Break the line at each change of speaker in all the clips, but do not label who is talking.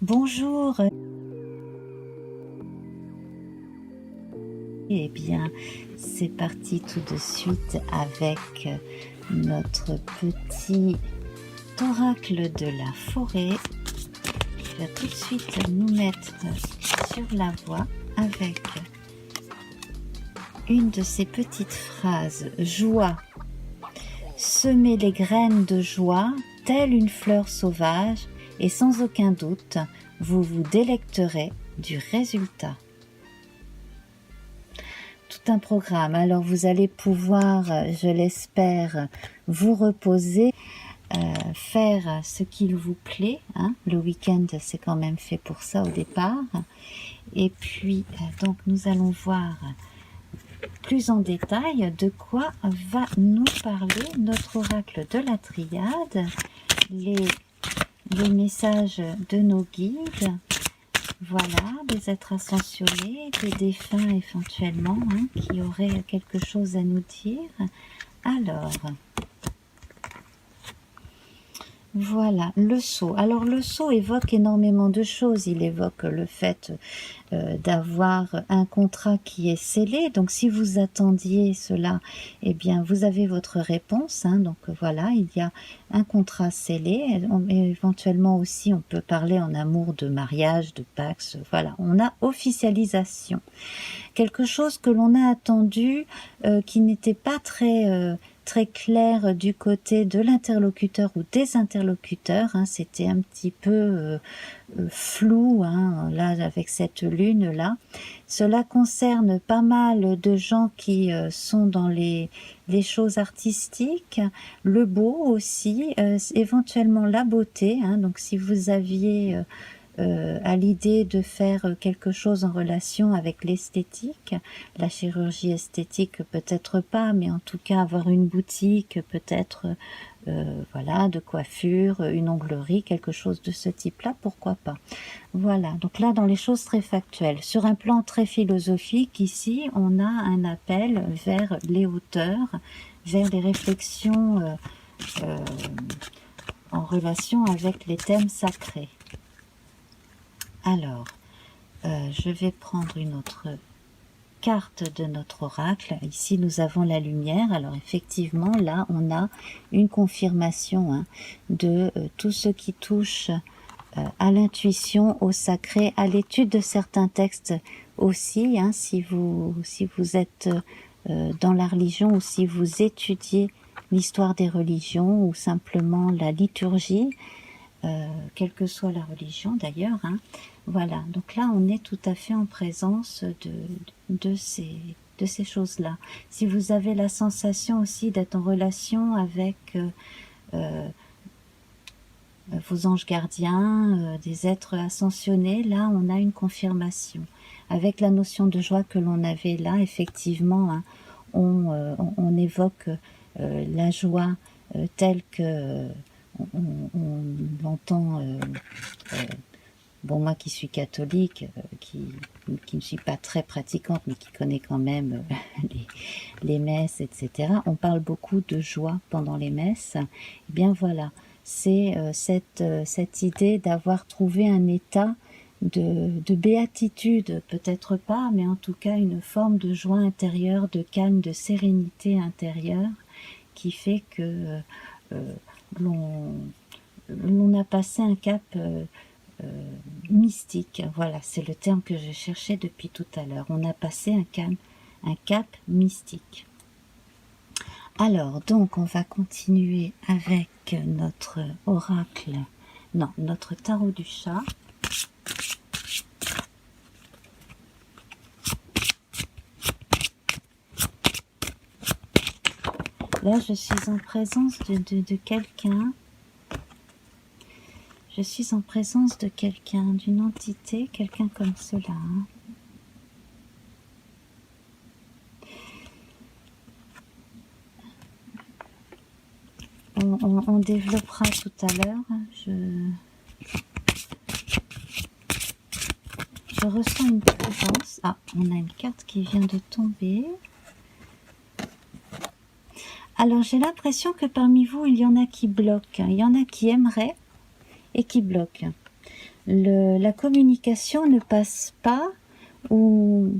Bonjour, eh bien, c'est parti tout de suite avec notre petit oracle de la forêt qui va tout de suite nous mettre sur la voie avec une de ces petites phrases. Joie, semez les graines de joie, telle une fleur sauvage, et sans aucun doute, vous vous délecterez du résultat. Tout un programme. Alors vous allez pouvoir, je l'espère, vous reposer, faire ce qu'il vous plaît. Hein. Le week-end, c'est quand même fait pour ça au départ. Et puis, donc nous allons voir plus en détail de quoi va nous parler notre oracle de la triade, les messages de nos guides. Voilà, des êtres ascensionnés, des défunts éventuellement, hein, qui auraient quelque chose à nous dire. Alors, voilà, le sceau. Alors le sceau évoque énormément de choses. Il évoque le fait d'avoir un contrat qui est scellé. Donc si vous attendiez cela, eh bien vous avez votre réponse. Hein. Donc voilà, il y a un contrat scellé. Éventuellement aussi, on peut parler en amour de mariage, de pax. Voilà, on a officialisation. Quelque chose que l'on a attendu, qui n'était pas très clair du côté de l'interlocuteur ou des interlocuteurs, hein, c'était un petit peu flou, hein, là avec cette lune là. Cela concerne pas mal de gens qui sont dans les choses artistiques, le beau aussi, éventuellement la beauté, hein, donc si vous aviez à l'idée de faire quelque chose en relation avec l'esthétique, la chirurgie esthétique peut-être pas, mais en tout cas avoir une boutique, peut-être voilà, de coiffure, une onglerie, quelque chose de ce type-là, pourquoi pas. Voilà, donc là dans les choses très factuelles. Sur un plan très philosophique, ici on a un appel vers les hauteurs, vers les réflexions en relation avec les thèmes sacrés. Alors, je vais prendre une autre carte de notre oracle. Ici, nous avons la lumière. Alors, effectivement, là, on a une confirmation, hein, de tout ce qui touche à l'intuition, au sacré, à l'étude de certains textes aussi. Hein, si vous êtes dans la religion ou si vous étudiez l'histoire des religions ou simplement la liturgie, quelle que soit la religion d'ailleurs, hein. Voilà, donc là on est tout à fait en présence de ces choses-là. Si vous avez la sensation aussi d'être en relation avec vos anges gardiens, des êtres ascensionnés, là on a une confirmation. Avec la notion de joie que l'on avait là, effectivement, hein, on évoque la joie telle que on l'entend, bon, moi qui suis catholique, qui ne suis pas très pratiquante, mais qui connaît quand même les messes, etc. On parle beaucoup de joie pendant les messes. Eh bien voilà, c'est cette idée d'avoir trouvé un état de béatitude, peut-être pas, mais en tout cas une forme de joie intérieure, de calme, de sérénité intérieure, qui fait que l'on a passé un cap mystique. Voilà, c'est le terme que je cherchais depuis tout à l'heure. On a passé un cap mystique. Alors, donc, on va continuer avec notre oracle, non, notre tarot du chat. Là, je suis en présence de quelqu'un. Je suis en présence de quelqu'un, d'une entité, quelqu'un comme cela. Hein. On développera tout à l'heure. Je ressens une présence. Ah, on a une carte qui vient de tomber. Alors, j'ai l'impression que parmi vous, il y en a qui bloquent. Il y en a qui aimeraient et qui bloquent. la communication ne passe pas, ou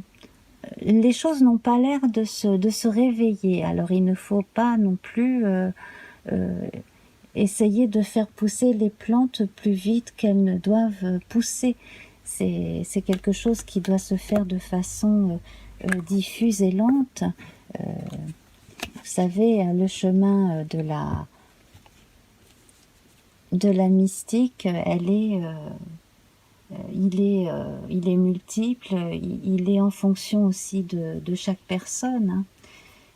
les choses n'ont pas l'air de se réveiller. Alors il ne faut pas non plus essayer de faire pousser les plantes plus vite qu'elles ne doivent pousser. C'est quelque chose qui doit se faire de façon diffuse et lente. Vous savez, le chemin de la mystique, il est multiple, il est en fonction aussi de chaque personne, hein.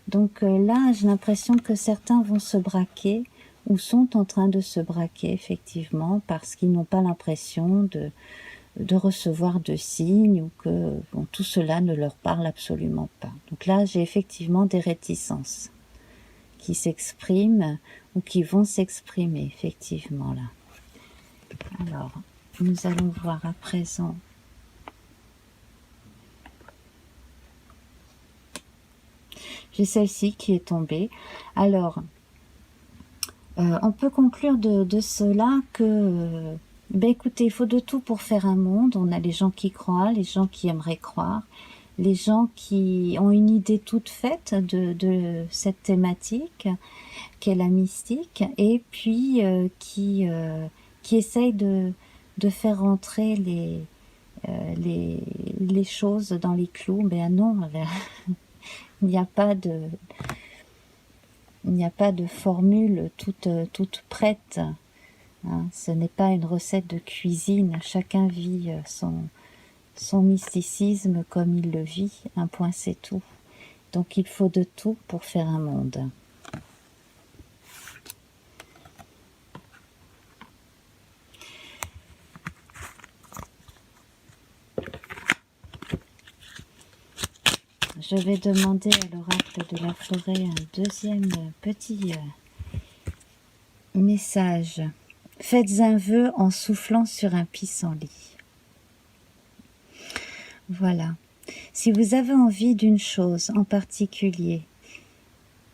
Donc là, j'ai l'impression que certains vont se braquer, ou sont en train de se braquer, effectivement, parce qu'ils n'ont pas l'impression de recevoir de signes, ou que bon, tout cela ne leur parle absolument pas. Donc là, j'ai effectivement des réticences qui s'expriment, ou qui vont s'exprimer, effectivement, là. Alors, nous allons voir à présent j'ai celle-ci qui est tombée. Alors, on peut conclure de cela que, ben écoutez, il faut de tout pour faire un monde. On a les gens qui croient, les gens qui aimeraient croire, les gens qui ont une idée toute faite de cette thématique qu'est la mystique, et puis qui essayent de faire rentrer les choses dans les clous. Ben non, il n'y a pas de formule toute prête, hein. Ce n'est pas une recette de cuisine. Chacun vit son mysticisme comme il le vit. Un point, c'est tout. Donc il faut de tout pour faire un monde. Je vais demander à l'oracle de la forêt un deuxième petit message. Faites un vœu en soufflant sur un pissenlit. Voilà. Si vous avez envie d'une chose en particulier,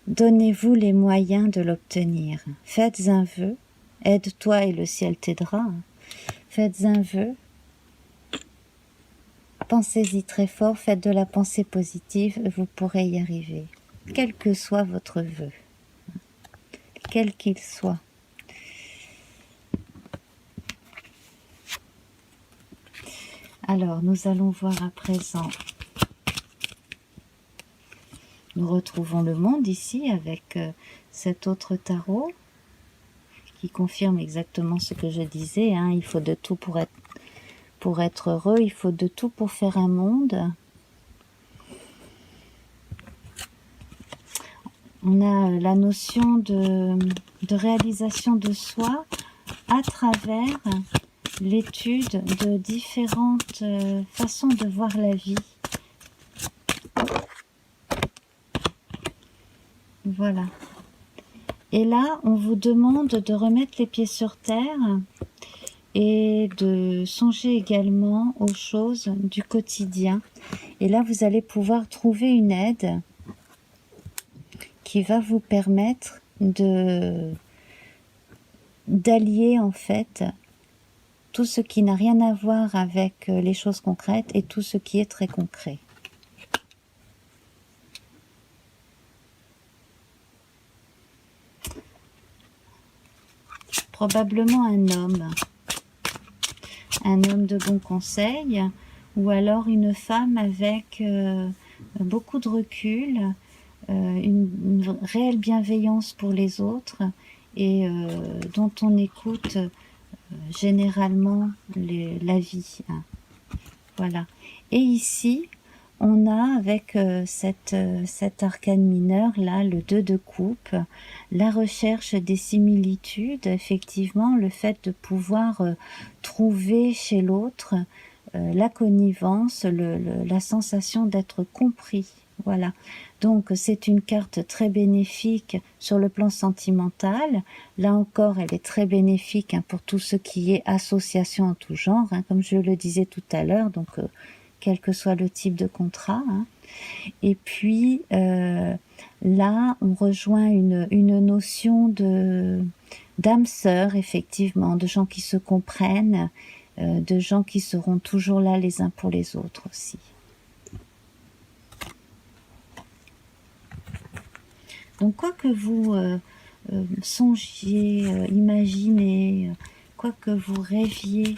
donnez-vous les moyens de l'obtenir. Faites un vœu. Aide-toi et le ciel t'aidera. Faites un vœu. Pensez-y très fort, faites de la pensée positive, vous pourrez y arriver. Quel que soit votre vœu, quel qu'il soit. Alors, nous allons voir à présent. Nous retrouvons le monde ici avec cet autre tarot qui confirme exactement ce que je disais, hein. Il faut de tout pour être heureux, il faut de tout pour faire un monde. On a la notion de réalisation de soi à travers l'étude de différentes façons de voir la vie. Voilà. Et là, on vous demande de remettre les pieds sur terre et de songer également aux choses du quotidien. Et là, vous allez pouvoir trouver une aide qui va vous permettre d'allier en fait tout ce qui n'a rien à voir avec les choses concrètes et tout ce qui est très concret. Probablement un homme de bon conseil, ou alors une femme avec beaucoup de recul, une réelle bienveillance pour les autres, et dont on écoute généralement la vie, hein. Voilà. Et ici, on a avec cet arcane mineur, là, le 2 de coupe, la recherche des similitudes, effectivement, le fait de pouvoir trouver chez l'autre la connivence, la sensation d'être compris. Voilà. Donc, c'est une carte très bénéfique sur le plan sentimental. Là encore, elle est très bénéfique, hein, pour tout ce qui est association en tout genre, hein, comme je le disais tout à l'heure, donc quel que soit le type de contrat, hein. Et puis, là, on rejoint une notion d'âme sœur, effectivement, de gens qui se comprennent de gens qui seront toujours là les uns pour les autres aussi. Donc quoi que vous songiez, imaginez, quoi que vous rêviez,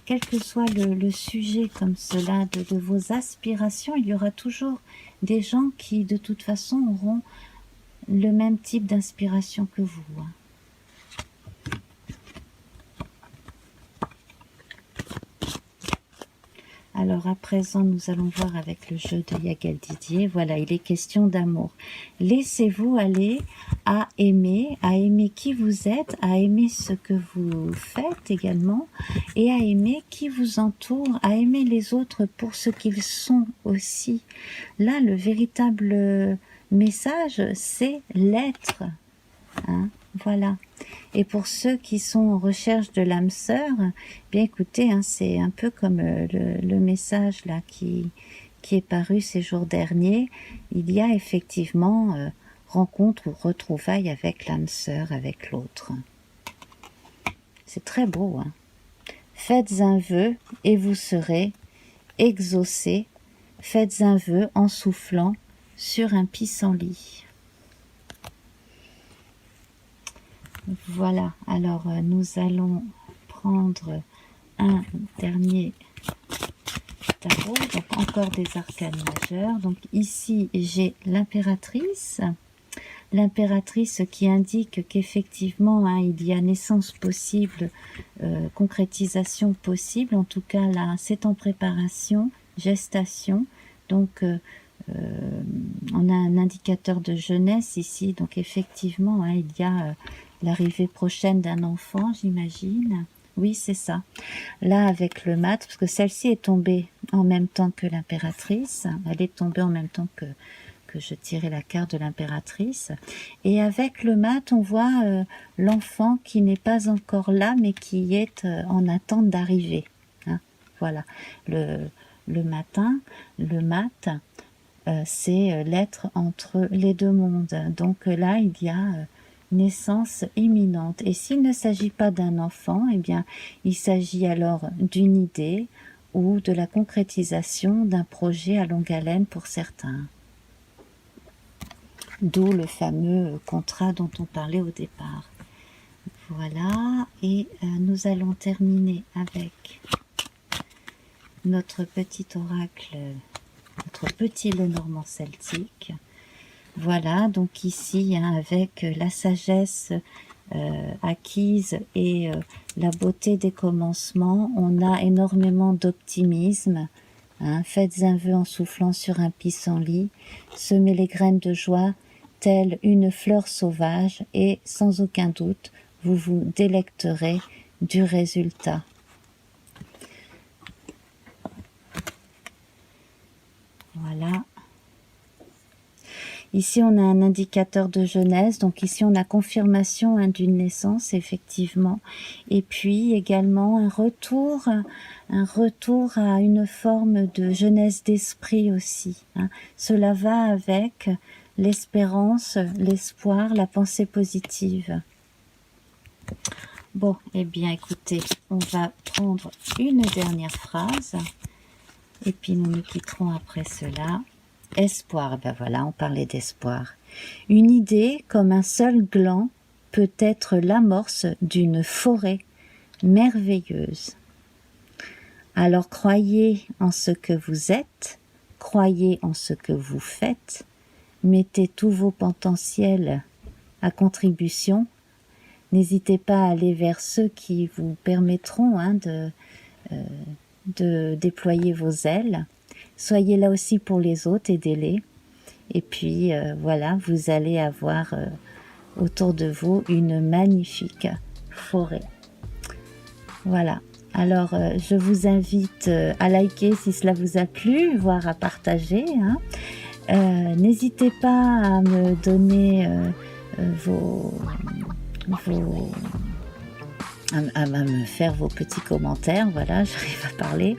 quel que soit le sujet comme cela de vos aspirations, il y aura toujours des gens qui de toute façon auront le même type d'inspiration que vous. Alors à présent, nous allons voir avec le jeu de Yagel Didier. Voilà, il est question d'amour. Laissez-vous aller à aimer qui vous êtes, à aimer ce que vous faites également, et à aimer qui vous entoure, à aimer les autres pour ce qu'ils sont aussi. Là, le véritable message, c'est l'être. Hein, voilà. Et pour ceux qui sont en recherche de l'âme sœur, bien écoutez, hein, c'est un peu comme le message là qui est paru ces jours derniers. Il y a effectivement rencontre ou retrouvailles avec l'âme sœur, avec l'autre. C'est très beau. Hein. Faites un vœu et vous serez exaucé. Faites un vœu en soufflant sur un pissenlit. Voilà, alors nous allons prendre un dernier tarot, donc encore des arcanes majeures. Donc ici j'ai l'impératrice qui indique qu'effectivement hein, il y a naissance possible, concrétisation possible, en tout cas là c'est en préparation, gestation, donc on a un indicateur de jeunesse ici, donc effectivement hein, il y a l'arrivée prochaine d'un enfant, j'imagine. Oui, c'est ça. Là, avec le mat, parce que celle-ci est tombée en même temps que l'impératrice. Elle est tombée en même temps que je tirais la carte de l'impératrice. Et avec le mat, on voit l'enfant qui n'est pas encore là, mais qui est en attente d'arriver. Hein, voilà. Le matin, le mat, c'est l'être entre les deux mondes. Donc là, il y a naissance imminente. Et s'il ne s'agit pas d'un enfant, eh bien, il s'agit alors d'une idée ou de la concrétisation d'un projet à longue haleine pour certains. D'où le fameux contrat dont on parlait au départ. Voilà, et nous allons terminer avec notre petit oracle, notre petit Lenormand celtique. Voilà, donc ici, hein, avec la sagesse acquise et la beauté des commencements, on a énormément d'optimisme. Hein. Faites un vœu en soufflant sur un pissenlit, semez les graines de joie, telle une fleur sauvage, et sans aucun doute, vous vous délecterez du résultat. Voilà. Ici, on a un indicateur de jeunesse, donc ici, on a confirmation hein, d'une naissance, effectivement. Et puis, également, un retour à une forme de jeunesse d'esprit aussi. Hein. Cela va avec l'espérance, l'espoir, la pensée positive. Bon, eh bien, écoutez, on va prendre une dernière phrase, et puis nous nous quitterons après cela. Espoir, ben voilà, on parlait d'espoir. Une idée comme un seul gland peut être l'amorce d'une forêt merveilleuse. Alors croyez en ce que vous êtes, croyez en ce que vous faites, mettez tous vos potentiels à contribution. N'hésitez pas à aller vers ceux qui vous permettront hein, de déployer vos ailes. Soyez là aussi pour les autres, aidez-les. Et puis, voilà, vous allez avoir autour de vous une magnifique forêt. Voilà. Alors, je vous invite à liker si cela vous a plu, voire à partager. Hein. N'hésitez pas à me donner à me faire vos petits commentaires. Voilà, j'arrive à parler.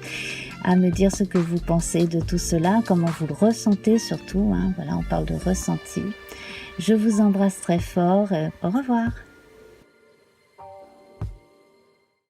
À me dire ce que vous pensez de tout cela, comment vous le ressentez surtout. Hein. Voilà, on parle de ressenti. Je vous embrasse très fort. Au revoir.